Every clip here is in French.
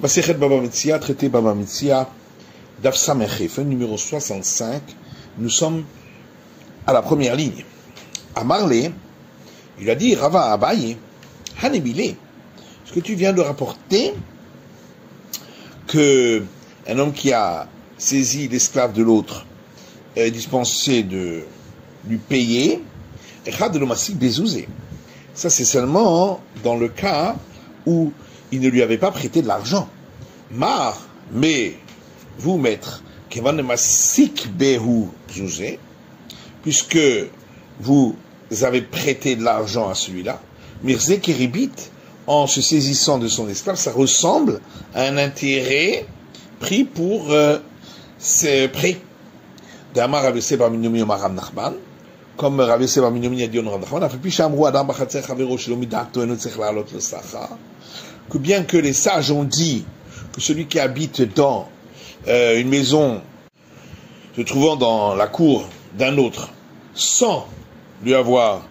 Masechet Baba Metzia, traité Baba Metzia, Daf Samech, fin numéro 65. Nous sommes à la première ligne. À Marley, il a dit Rava Abaye, Hanebile, ce que tu viens de rapporter, que un homme qui a saisi l'esclave de l'autre est dispensé de lui payer, ça c'est seulement dans le cas où il ne lui avait pas prêté de l'argent. Mais vous, maître, puisque vous avez prêté de l'argent à celui-là, Mirze Keribit, en se saisissant de son esclave, ça ressemble à un intérêt pris pour ce prêt. Comme Rabbi Seba Minoumi a dit au Rav Nachman, que bien que les sages ont dit que celui qui habite dans une maison se trouvant dans la cour d'un autre, sans lui avoir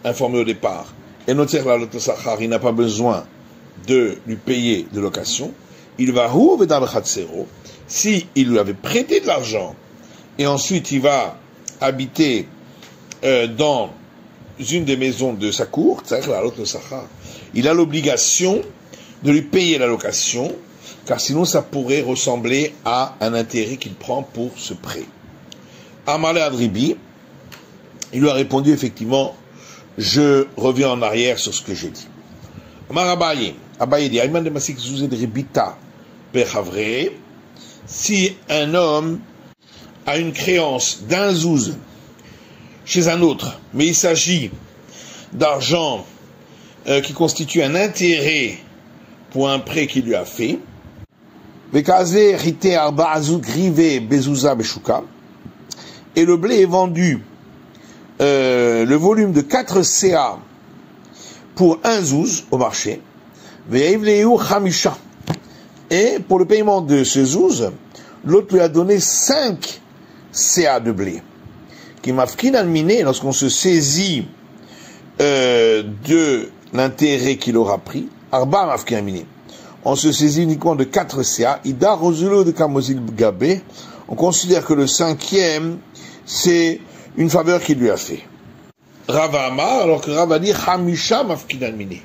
informé au départ, et il n'a pas besoin de lui payer de location, il va si il lui avait prêté de l'argent, et ensuite il va habiter dans une des maisons de sa cour, il a l'obligation de lui payer la location, car sinon ça pourrait ressembler à un intérêt qu'il prend pour ce prêt. Amalé Adribi, il lui a répondu effectivement, je reviens en arrière sur ce que j'ai dit. Amar Abaye dit, Ayman de Masik Zouzé de Ribita Bechavre, si un homme a une créance d'un zouz chez un autre, mais il s'agit d'argent qui constitue un intérêt pour un prêt qu'il lui a fait, et le blé est vendu, le volume de 4 CA pour un zouz au marché, et pour le paiement de ce zouz, l'autre lui a donné 5 CA de blé. Qui mafkin alminé, lorsqu'on se saisit de l'intérêt qu'il aura pris, arba mafkin alminé, on se saisit uniquement de 4 CA, ida rozulo de kamozil gabé, on considère que le 5e, c'est une faveur qu'il lui a fait. Rava Amar, alors que Rava dit hamisha mafkin alminé,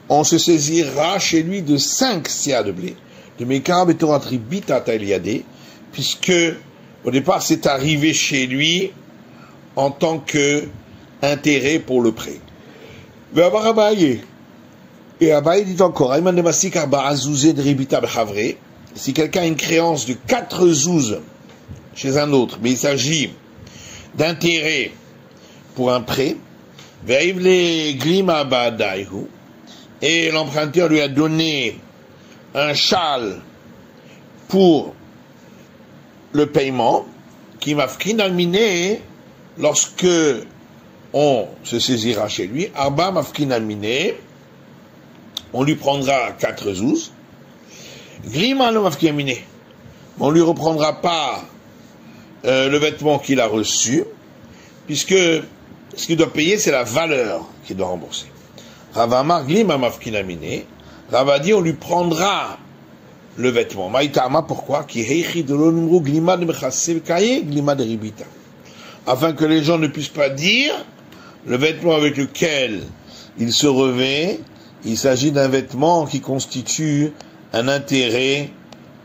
on se saisira chez lui de 5 CA de blé, de mekara betoratri bitata eliade, puisque au départ c'est arrivé chez lui en tant que intérêt pour le prêt. Et Abaye dit encore, si quelqu'un a une créance de 4 zouz chez un autre, mais il s'agit d'intérêt pour un prêt, et l'emprunteur lui a donné un châle pour le paiement, qui m'a alminé, lorsque on se saisira chez lui, arba mafkin alminé, on lui prendra 4 zouz, glima lo mafkin alminé, on lui reprendra pas le vêtement qu'il a reçu, puisque ce qu'il doit payer, c'est la valeur qu'il doit rembourser. Rava Amar glima mafkin alminé, Rava dit, on lui prendra le vêtement. Maïtama, pourquoi? Afin que les gens ne puissent pas dire le vêtement avec lequel il se revêt, il s'agit d'un vêtement qui constitue un intérêt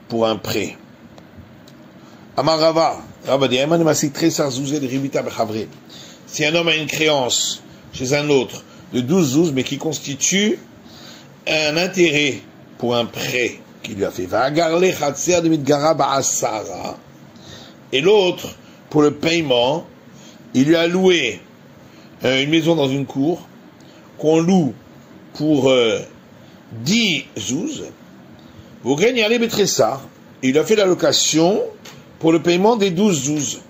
pour un prêt. Amar Rava dit, si un homme a une créance chez un autre de 12 zouz, mais qui constitue un intérêt pour un prêt qu'il lui a fait, et l'autre, pour le paiement, il lui a loué une maison dans une cour qu'on loue pour 10 zouz. Il a fait la location pour le paiement des 12 zouz.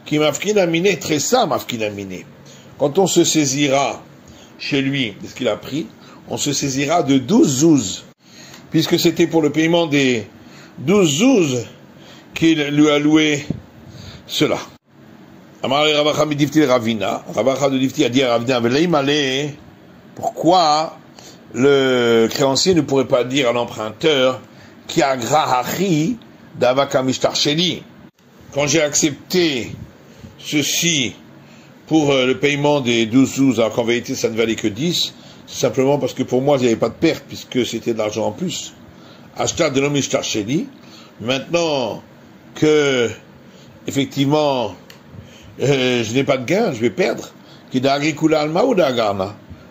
Qui mafkin aminé, tressa mafkin aminé. Quand on se saisira chez lui de ce qu'il a pris, on se saisira de 12 zouz, puisque c'était pour le paiement des 12 zouz qu'il lui a loué cela. Pourquoi le créancier ne pourrait pas dire à l'emprunteur ki agrahachi davaka mishtarsheli. Quand j'ai accepté ceci pour le paiement des 12 zouz, alors qu'en vérité ça ne valait que 10, c'est simplement parce que pour moi il n'y avait pas de perte, puisque c'était de l'argent en plus. Ashtar de mishtarsheli. Maintenant que, effectivement, je n'ai pas de gain, je vais perdre.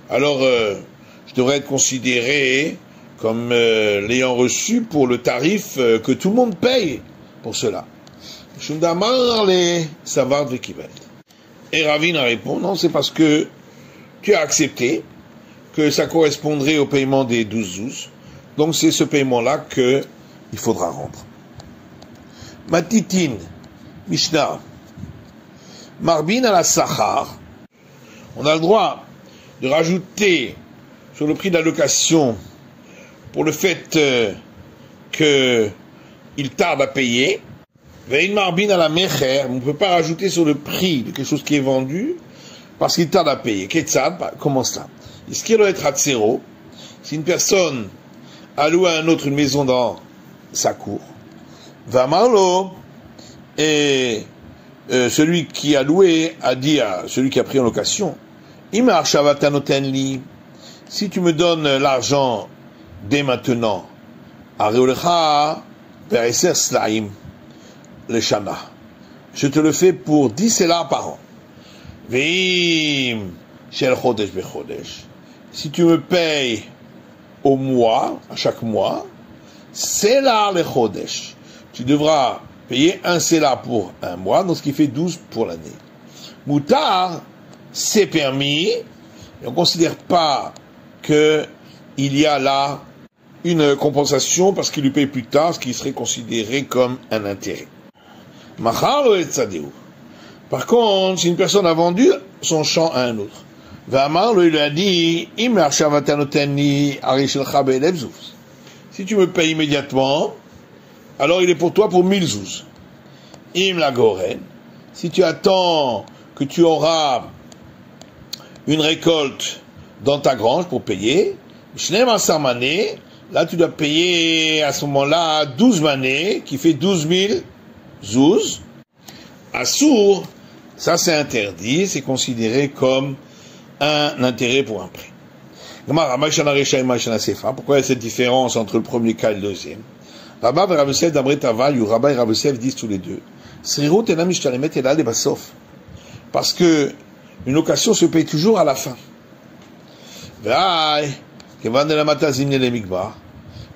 Alors, je devrais être considéré comme l'ayant reçu pour le tarif que tout le monde paye pour cela. Et Ravina répond, non, c'est parce que tu as accepté que ça correspondrait au paiement des 12 zouz. Donc c'est ce paiement-là qu'il faudra rendre. Matitin, Mishnah, Marbin à la Sachar, on a le droit de rajouter sur le prix de la location pour le fait qu'il tarde à payer. Vein Marbin à la Mecher, on ne peut pas rajouter sur le prix de quelque chose qui est vendu parce qu'il tarde à payer. Ketzad, comment ça? Est-ce qu'il doit être à zéro? Si une personne a loué à un autre une maison dans sa cour, va marlo, et celui qui a loué a dit à celui qui a pris en location, si tu me donnes l'argent dès maintenant, je te le fais pour 10 sellars par an. Si tu me payes au mois, à chaque mois, sellar le chodesh, tu devras payer un sellar pour un mois, donc ce qui fait 12 pour l'année. Moutar, c'est permis, et on ne considère pas qu'il y a là une compensation parce qu'il lui paye plus tard, ce qui serait considéré comme un intérêt. Par contre, si une personne a vendu son champ à un autre, il lui a dit, si tu me payes immédiatement, alors il est pour toi pour 1000 zouz. Si tu attends que tu auras une récolte dans ta grange pour payer, là tu dois payer à ce moment-là 12 manées, qui fait 12 000 zouz. Assour, ça c'est interdit, c'est considéré comme un intérêt pour un prêt. Pourquoi il y a cette différence entre le premier cas et le deuxième? Rabba et Rav Yosef d'Amrei Tavali, ou Rabba et Rav Yosef disent tous les deux, parce que une location se paye toujours à la fin.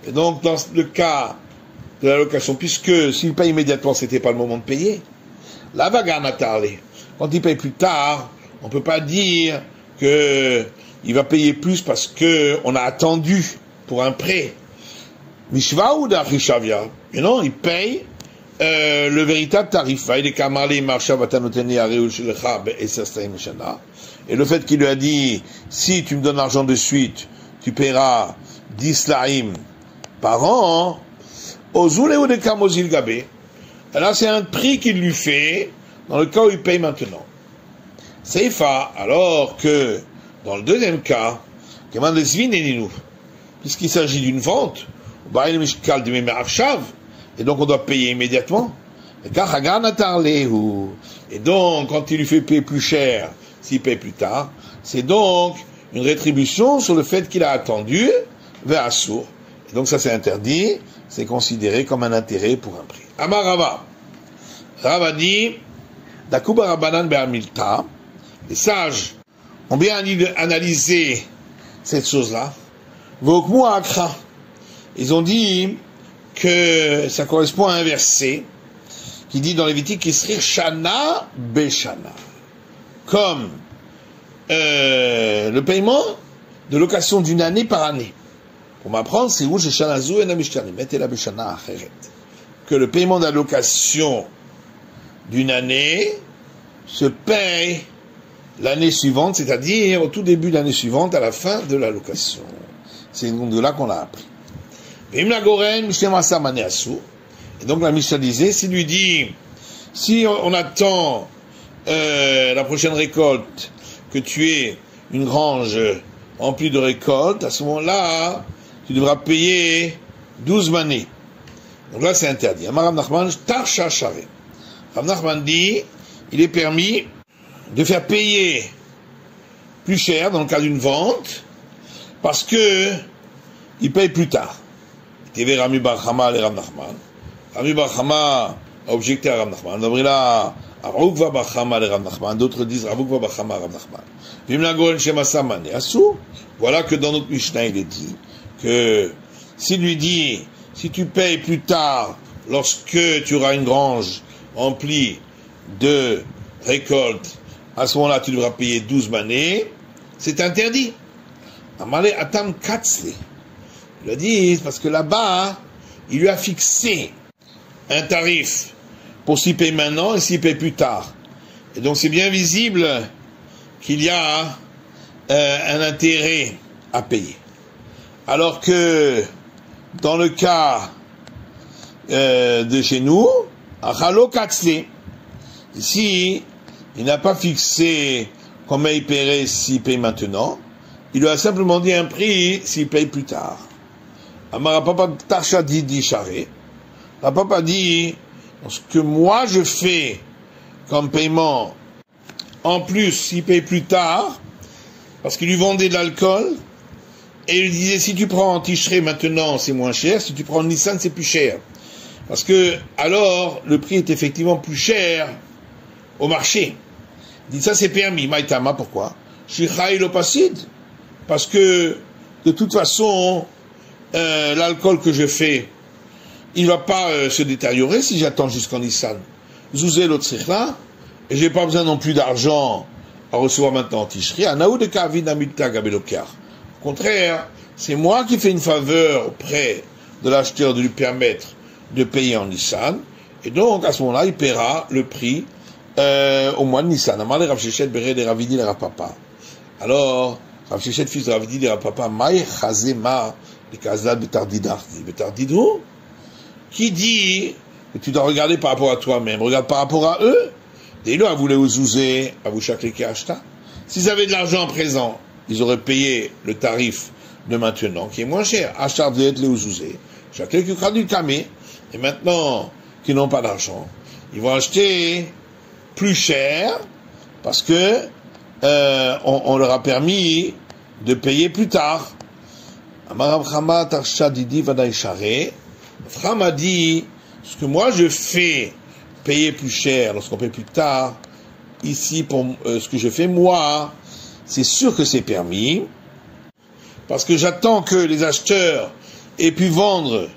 Et donc dans le cas de la location, puisque s'il paye immédiatement, c'était pas le moment de payer, la vaganatale, quand il paye plus tard, on peut pas dire que il va payer plus parce que on a attendu pour un prêt. Mishva ou d'Achishavia. Et non, il paye le véritable tarif. Et le fait qu'il lui a dit, si tu me donnes l'argent de suite, tu paieras 10 laïm par an, Ozule ou de Kamozil Gabé. Et là, c'est un prix qu'il lui fait dans le cas où il paye maintenant. Seifa, alors que dans le deuxième cas, puisqu'il s'agit d'une vente, et donc on doit payer immédiatement. Et donc, quand il lui fait payer plus cher, s'il paye plus tard, c'est donc une rétribution sur le fait qu'il a attendu vers Assour. Et donc ça c'est interdit, c'est considéré comme un intérêt pour un prix. Amar Rava. Rava dit, Dakuba Rabbanan Be'amilta, les sages ont bien analysé cette chose-là. Vokmu Akra. Ils ont dit que ça correspond à un verset qui dit dans Lévitique Kisrir Shana Beshana. Comme le paiement de location d'une année par année. Pour m'apprendre, c'est où Shanazu et Namishtarim. Mettez la Beshana Acheret. Que le paiement de la location d'une année se paye l'année suivante, c'est-à-dire au tout début de l'année suivante, à la fin de la location. C'est de là qu'on l'a appris. Et donc la Mishnah disait, s'il lui dit, si on attend la prochaine récolte, que tu aies une grange remplie de récoltes, à ce moment-là, tu devras payer 12 manées. Donc là, c'est interdit. Amar Rav Nachman, Tarsha Share. Rav Nachman dit, il est permis de faire payer plus cher dans le cas d'une vente, parce que il paye plus tard. TV Rami Bar Chama et Rav Nachman. Rami Bar Chama a objecté à Rav Nachman. D'abrila, Ravukva Bar Chama et Rav Nachman. D'autres disent Ravukva Bar Chama et Rav Nachman. Vimla Goren Shema Saman et Assou. Voilà que dans notre Mishnah, il est dit que s'il lui dit, si tu payes plus tard, lorsque tu auras une grange remplie de récoltes, à ce moment-là, tu devras payer 12 manées, c'est interdit. Amale Atam Katzle. Il a dit, parce que là-bas, il lui a fixé un tarif pour s'y payer maintenant et s'y paye plus tard. Et donc, c'est bien visible qu'il y a un intérêt à payer. Alors que, dans le cas de chez nous, Achalo Katzle, ici, il n'a pas fixé combien il paierait s'il paye maintenant. Il lui a simplement dit un prix s'il paye plus tard. Amara Papa Tarsha Didi Share. La Papa dit, ce que moi je fais comme paiement, en plus s'il paye plus tard, parce qu'il lui vendait de l'alcool, et il lui disait, si tu prends en Tishrei maintenant, c'est moins cher, si tu prends en Nissan, c'est plus cher. Parce que, alors, le prix est effectivement plus cher au marché. Il dit, ça c'est permis. Maïtama, pourquoi? Shichai l'opasid. Parce que, de toute façon, l'alcool que je fais, il ne va pas se détériorer si j'attends jusqu'en Nissan. Zouzé l'otsrichla, et j'ai pas besoin non plus d'argent à recevoir maintenant en Tishri. Anaou de Kavid Amilta Gabelokar. Au contraire, c'est moi qui fais une faveur auprès de l'acheteur de lui permettre de payer en Nissan, et donc à ce moment-là, il paiera le prix au mois de Nissan. Amale Rav Shechet Beret de Ravidi de Rapapa. Alors, Rav Shechet, fils de Ravidi de Rapapa, Maï Chazema de Kazad Betardidardi. Betardidou, qui dit que tu dois regarder par rapport à toi-même, regarde par rapport à eux. Et là, vous les ouzouzer, à vous chaque qui acheta. S'ils avaient de l'argent présent, ils auraient payé le tarif de maintenant, qui est moins cher. Achetar de les ouzouzer. Chaque qui a du camé. Et maintenant, qu'ils n'ont pas d'argent, ils vont acheter plus cher, parce que, on leur a permis de payer plus tard. Amaram Chama Tarsha Didi Vadaï Share. Fram a dit, ce que moi je fais payer plus cher lorsqu'on paye plus tard, ici, pour ce que je fais moi, c'est sûr que c'est permis, parce que j'attends que les acheteurs aient pu vendre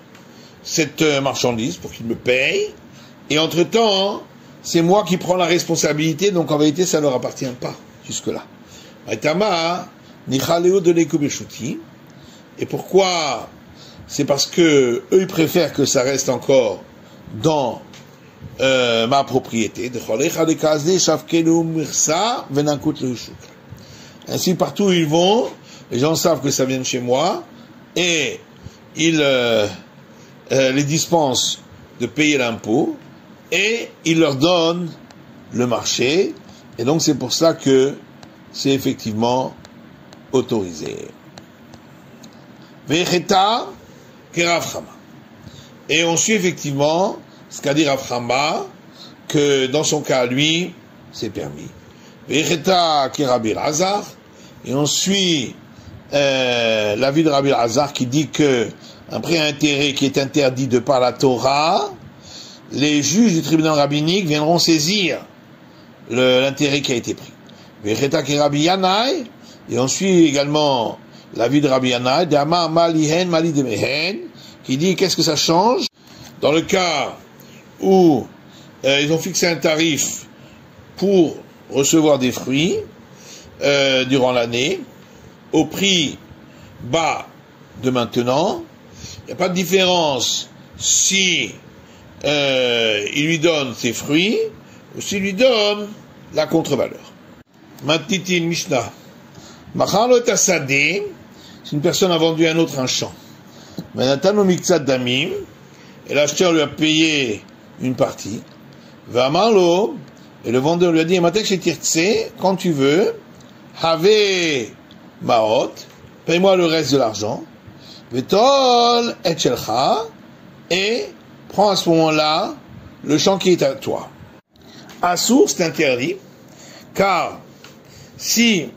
cette marchandise pour qu'ils me payent, et entre-temps, c'est moi qui prends la responsabilité, donc en vérité, ça ne leur appartient pas, jusque-là. Aitama, Nichaleo de l'Ekobeshuti, et pourquoi? C'est parce que eux ils préfèrent que ça reste encore dans ma propriété. Ainsi partout où ils vont, les gens savent que ça vient de chez moi et ils les dispensent de payer l'impôt et ils leur donnent le marché, et donc c'est pour ça que c'est effectivement autorisé. Vecheta Rav Chama. Et on suit effectivement ce qu'a dit Rav Chama, que dans son cas, lui, c'est permis. Vecheta Rabbi Elazar, et on suit l'avis de Rabbi Elazar qui dit que un prêt à intérêt qui est interdit de par la Torah, les juges du tribunal rabbinique viendront saisir l'intérêt qui a été pris. Vecheta Rabbi Yanai, et on suit également l'avis de Rabbi Yanai, d'Ama Malihen Mali de Mehen, qui dit qu'est-ce que ça change dans le cas où ils ont fixé un tarif pour recevoir des fruits durant l'année au prix bas de maintenant. Il n'y a pas de différence si il lui donne ses fruits ou s'il lui donne la contre-valeur. Matitin Mishnah. Machalo Tassadé, si une personne a vendu à un autre un champ, Menatano Miktsat Damim, et l'acheteur lui a payé une partie, Vamarlo, et le vendeur lui a dit, Matek Shetirtse, quand tu veux, Have Maot, paye-moi le reste de l'argent, Vetol et Shelcha, et prends à ce moment-là le champ qui est à toi. Assour, c'est interdit, car si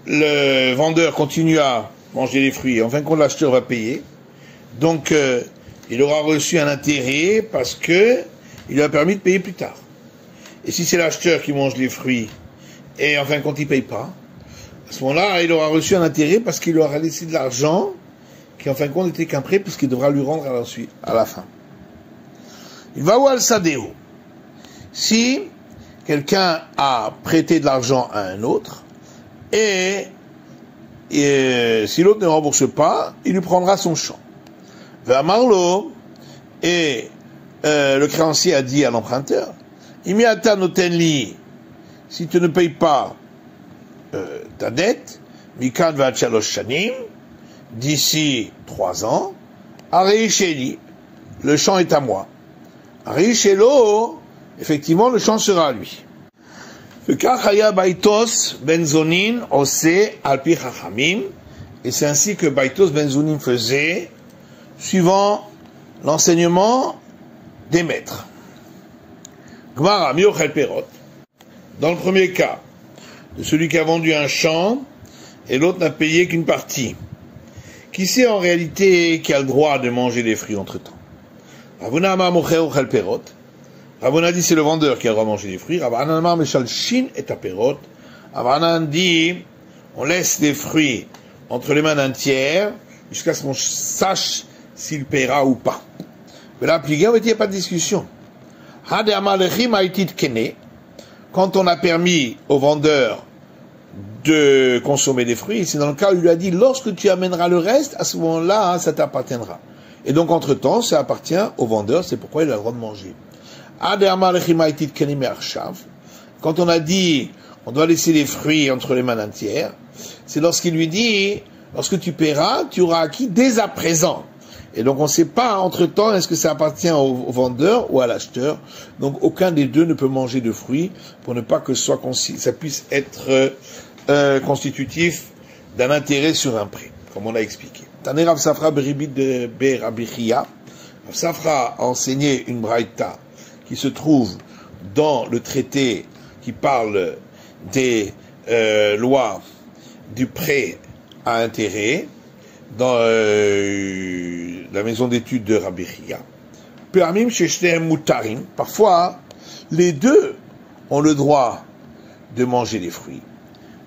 le vendeur continue à manger les fruits, en fin de compte l'acheteur va payer, donc il aura reçu un intérêt parce que il lui a permis de payer plus tard. Et si c'est l'acheteur qui mange les fruits et en fin de compte il ne paye pas, à ce moment-là il aura reçu un intérêt parce qu'il lui aura laissé de l'argent qui en fin de compte n'était qu'un prêt puisqu'il devra lui rendre à la fin. Il va voir le sadéo. Si quelqu'un a prêté de l'argent à un autre et si l'autre ne rembourse pas, il lui prendra son champ. Va Marlo, et le créancier a dit à l'emprunteur, Imiata notenli, si tu ne payes pas ta dette, Mikan va chalosh shanim, d'ici 3 ans, Areisheli, le champ est à moi. Areishelo, effectivement, le champ sera à lui. Et c'est ainsi que Baitos Benzonim faisait, suivant l'enseignement des maîtres. Gmara Miochel Perot, dans le premier cas, de celui qui a vendu un champ et l'autre n'a payé qu'une partie. Qui c'est en réalité qui a le droit de manger les fruits entre-temps? Ravuna Amar Mochel Perot. Ravuna dit c'est le vendeur qui a le droit de manger les fruits. Ravana Amar Meshal Shin et Perot. Ravana dit on laisse les fruits entre les mains d'un tiers jusqu'à ce qu'on sache s'il paiera ou pas. Mais là, il n'y a pas de discussion. Quand on a permis au vendeur de consommer des fruits, c'est dans le cas où il lui a dit, lorsque tu amèneras le reste, à ce moment-là, ça t'appartiendra. Et donc, entre-temps, ça appartient au vendeur, c'est pourquoi il a le droit de manger. Quand on a dit, on doit laisser les fruits entre les mains d'un tiers, c'est lorsqu'il lui dit, lorsque tu paieras, tu auras acquis dès à présent. Et donc on ne sait pas entre-temps est-ce que ça appartient au vendeur ou à l'acheteur. Donc aucun des deux ne peut manger de fruits pour ne pas que ça puisse être constitutif d'un intérêt sur un prêt, comme on l'a expliqué. Taner Rav Safra beribit de Berabichia. Rav Safra a enseigné une braïta qui se trouve dans le traité qui parle des lois du prêt à intérêt, dans la maison d'études de Rabbi Chia. Permim sheshnehem mutarim. Parfois, les deux ont le droit de manger les fruits.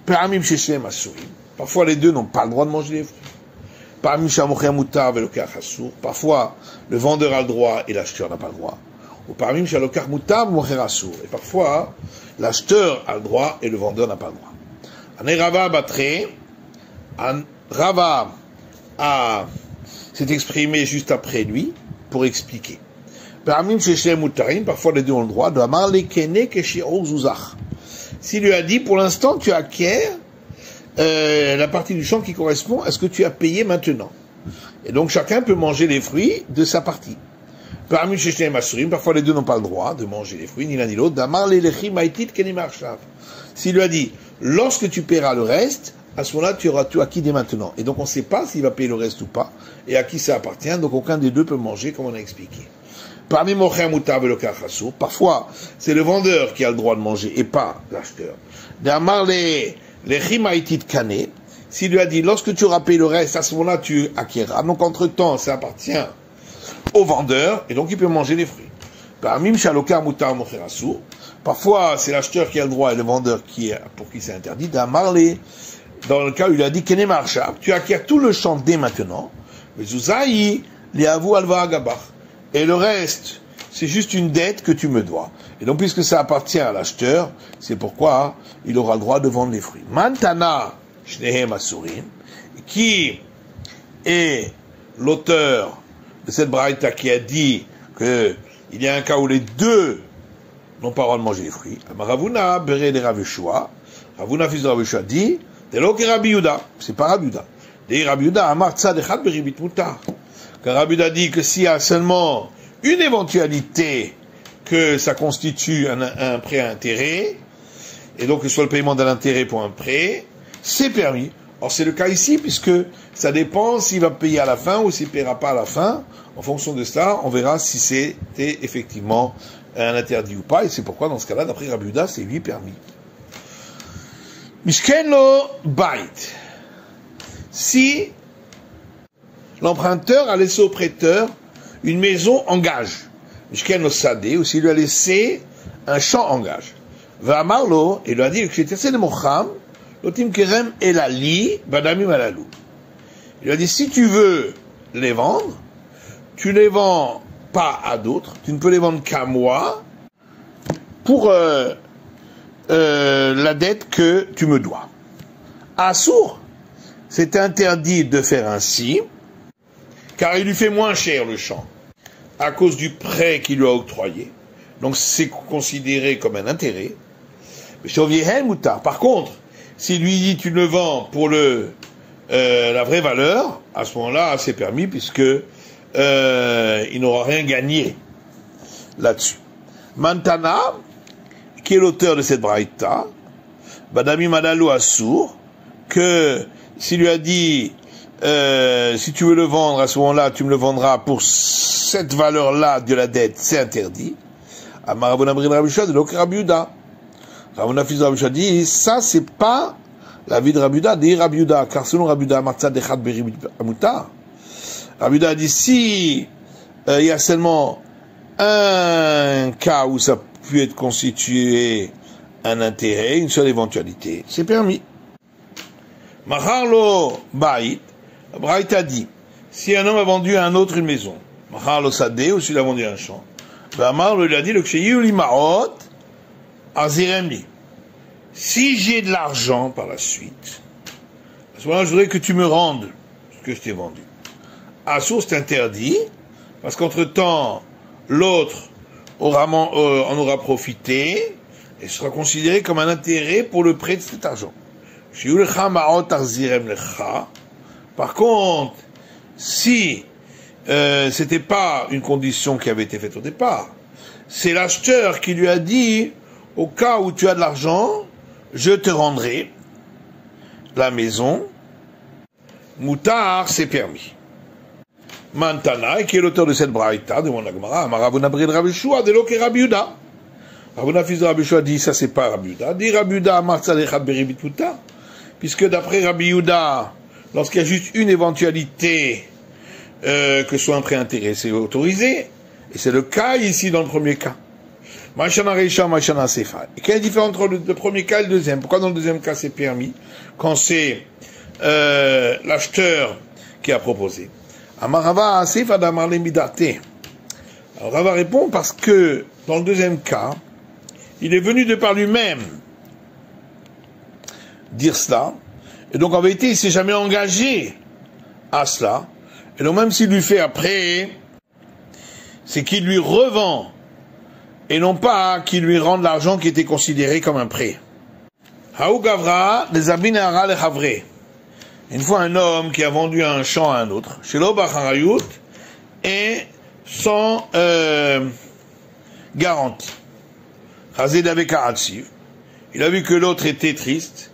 Permim sheshnehem asurim. Parfois, les deux n'ont pas le droit de manger les fruits. Permim shamocher mutar velokach asur. Parfois, le vendeur a le droit et l'acheteur n'a pas le droit. Ou permim shalokach mutar mocher asur. Et parfois, l'acheteur a le droit et le vendeur n'a pas le droit. Ane Rava batre. Rava s'est exprimé juste après lui pour expliquer. Parfois les deux ont le droit de s'il lui a dit pour l'instant tu acquiers la partie du champ qui correspond à ce que tu as payé maintenant. Et donc chacun peut manger les fruits de sa partie. Parfois les deux n'ont pas le droit de manger les fruits, ni l'un ni l'autre. S'il lui a dit lorsque tu paieras le reste, à ce moment-là, tu auras tout acquis dès maintenant. Et donc, on ne sait pas s'il va payer le reste ou pas, et à qui ça appartient, donc aucun des deux peut manger, comme on a expliqué. Parmi Mocher Moutar Velokach, parfois, c'est le vendeur qui a le droit de manger, et pas l'acheteur. D'Amar les Chimaitit Kane, s'il lui a dit, lorsque tu auras payé le reste, à ce moment-là, tu acquéras. Donc, entre-temps, ça appartient au vendeur, et donc il peut manger les fruits. Parmi Mshalokar Moutar Mocher Asur, parfois, c'est l'acheteur qui a le droit, et le vendeur pour qui c'est interdit. D'Amar dans le cas où il a dit Kene Marshab, tu acquiers tout le champ dès maintenant, et le reste, c'est juste une dette que tu me dois. Et donc, puisque ça appartient à l'acheteur, c'est pourquoi il aura le droit de vendre les fruits. Mantana Shnehem Asurin, qui est l'auteur de cette braïta qui a dit qu'il y a un cas où les deux n'ont pas le droit de manger les fruits. Ravuna, Bere de Rav Yeshua, Ravuna, fils de Rav Yeshua, dit c'est pas Rabbi Yehuda. Rabbi Yehuda amar tzad echad beribit mutar. Car Rabbi Yehuda dit que s'il y a seulement une éventualité que ça constitue un prêt à intérêt, et donc que ce soit le paiement d'un intérêt pour un prêt, c'est permis. Or c'est le cas ici, puisque ça dépend s'il va payer à la fin ou s'il ne paiera pas à la fin. En fonction de cela, on verra si c'était effectivement un interdit ou pas, et c'est pourquoi dans ce cas-là, d'après Rabbi Yehuda, c'est lui permis. Mishken lo bait. Si l'emprunteur a laissé au prêteur une maison en gage, Mishken lo sadeh, ou s'il lui a laissé un champ en gage, V'amarlo, il lui a dit, il lui a dit, si tu veux les vendre, tu les vends pas à d'autres, tu ne peux les vendre qu'à moi, pour la dette que tu me dois. À Assour, c'est interdit de faire ainsi, car il lui fait moins cher le champ, à cause du prêt qu'il lui a octroyé. Donc c'est considéré comme un intérêt. Par contre, s'il lui dit tu le vends pour la vraie valeur, à ce moment-là, c'est permis puisque il n'aura rien gagné là-dessus. Mantana, qui est l'auteur de cette braïta, Badami Madalou Assour, que s'il lui a dit si tu veux le vendre, à ce moment-là, tu me le vendras pour cette valeur-là de la dette, c'est interdit. Amar Rabbi Rabbi Shua de l'Ok Rabbi Yehuda. Rabbi fils de Rabbi Shua dit, ça c'est pas la vie de Rabbi Yehuda, dit Rabbi Yehuda, car selon Rabbi Yehuda, Martzad Echad Beribit Amutar. Rabbi Yehuda dit, si il y a seulement un cas où ça peut être constitué un intérêt, une seule éventualité, c'est permis. Macharlo Bait, Braït a dit, si un homme a vendu à un autre une maison, Macharlo Sadeh, ou s'il a vendu un champ, Amar lui a dit, le Ksheyu Maot, Aziremli. Si j'ai de l'argent par la suite, à ce moment-là, je voudrais que tu me rendes ce que je t'ai vendu. À source, c'est interdit, parce qu'entre-temps, l'autre en aura profité, et sera considéré comme un intérêt pour le prêt de cet argent. Par contre, si c'était pas une condition qui avait été faite au départ, c'est l'acheteur qui lui a dit, au cas où tu as de l'argent, je te rendrai la maison. Moutar, c'est permis. Mantana, qui est l'auteur de cette braïta, de mon Agmara, Amarabuna Brid Rabbi Shua, de l'Ok Rabbi Yehuda. Rabbi fils de Rabbi Shua dit, ça c'est pas Rabbi Yehuda. Dit Rabbi Yehuda, Martzad Echad Beribit Moutar. Puisque d'après Rabbi Yehuda, lorsqu'il y a juste une éventualité, que soit un prêt intérêt, c'est autorisé. Et c'est le cas ici dans le premier cas. Machana Reisha, Machana Sefa. Et quelle est la différence entre le premier cas et le deuxième? Pourquoi dans le deuxième cas c'est permis? Quand c'est l'acheteur qui a proposé. Amarava Sefa d'Amarle Midate. Alors Rava répond parce que dans le deuxième cas, il est venu de par lui-même dire cela. Et donc en vérité, il s'est jamais engagé à cela. Et donc même s'il lui fait après, c'est qu'il lui revend, et non pas qu'il lui rende l'argent qui était considéré comme un prêt. Haou Gavra, des Abinara le Havre. Une fois un homme qui a vendu un champ à un autre, chez l'Obacharayut, et sans garantie. Chazé d'avec Aratsiv. Il a vu que l'autre était triste,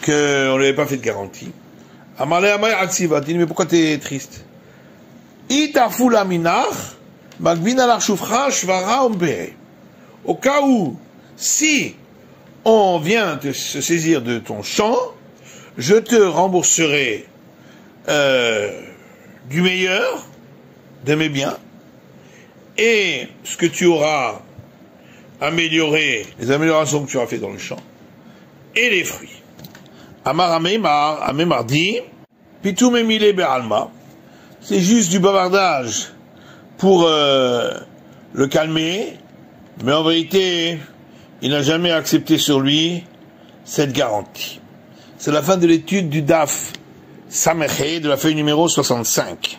qu'on ne lui avait pas fait de garantie. Amalé Amay Aratsiv a dit, mais pourquoi tu es triste? Itafu la minach, magbina la shufra shvara ombere. Au cas où, si on vient de se saisir de ton champ, je te rembourserai du meilleur de mes biens, et ce que tu auras amélioré, les améliorations que tu auras fait dans le champ, et les fruits. Amar Amémar dit, Pitou memile be'alma, c'est juste du bavardage pour le calmer, mais en vérité, il n'a jamais accepté sur lui cette garantie. C'est la fin de l'étude du DAF Sameché de la feuille numéro 65.